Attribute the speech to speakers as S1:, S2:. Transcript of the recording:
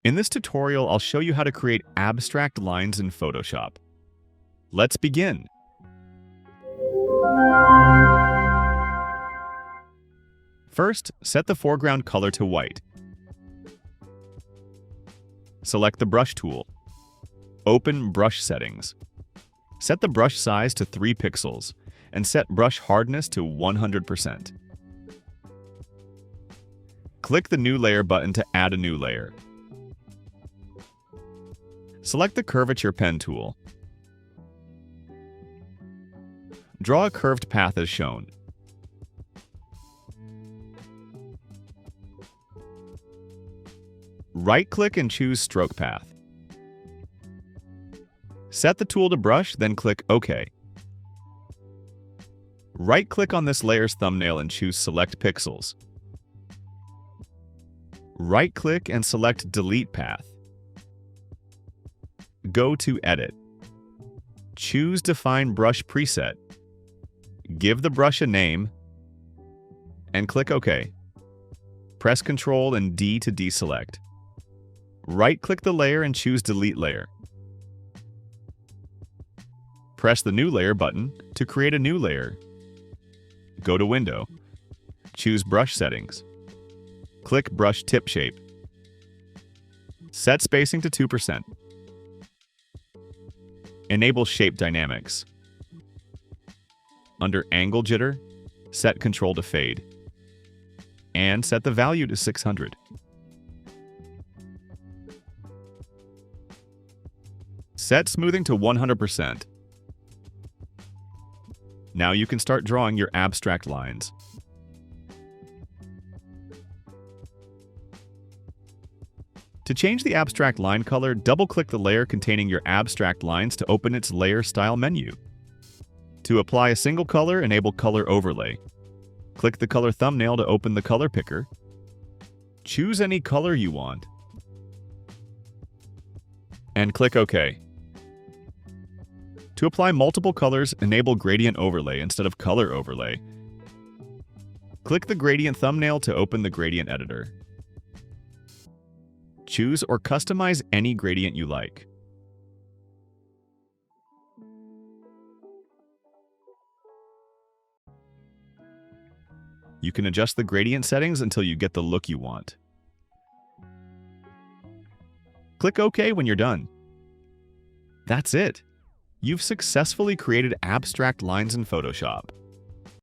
S1: In this tutorial, I'll show you how to create abstract lines in Photoshop. Let's begin. First, set the foreground color to white. Select the Brush tool. Open Brush Settings. Set the brush size to 3 pixels and set brush hardness to 100%. Click the New Layer button to add a new layer. Select the Curvature Pen tool. Draw a curved path as shown. Right-click and choose Stroke Path. Set the tool to brush, then click OK. Right-click on this layer's thumbnail and choose Select Pixels. Right-click and select Delete Path. Go to Edit. Choose Define Brush Preset. Give the brush a name, and click OK. Press Ctrl and D to deselect. Right-click the layer and choose Delete Layer. Press the New Layer button to create a new layer. Go to Window. Choose Brush Settings. Click Brush Tip Shape. Set spacing to 2%. Enable Shape Dynamics. Under Angle Jitter, set Control to Fade. And set the value to 600. Set smoothing to 100%. Now you can start drawing your abstract lines. To change the abstract line color, double-click the layer containing your abstract lines to open its Layer Style menu. To apply a single color, enable Color Overlay. Click the color thumbnail to open the color picker. Choose any color you want. And click OK. To apply multiple colors, enable Gradient Overlay instead of Color Overlay. Click the gradient thumbnail to open the gradient editor. Choose or customize any gradient you like. You can adjust the gradient settings until you get the look you want. Click OK when you're done. That's it. You've successfully created abstract lines in Photoshop.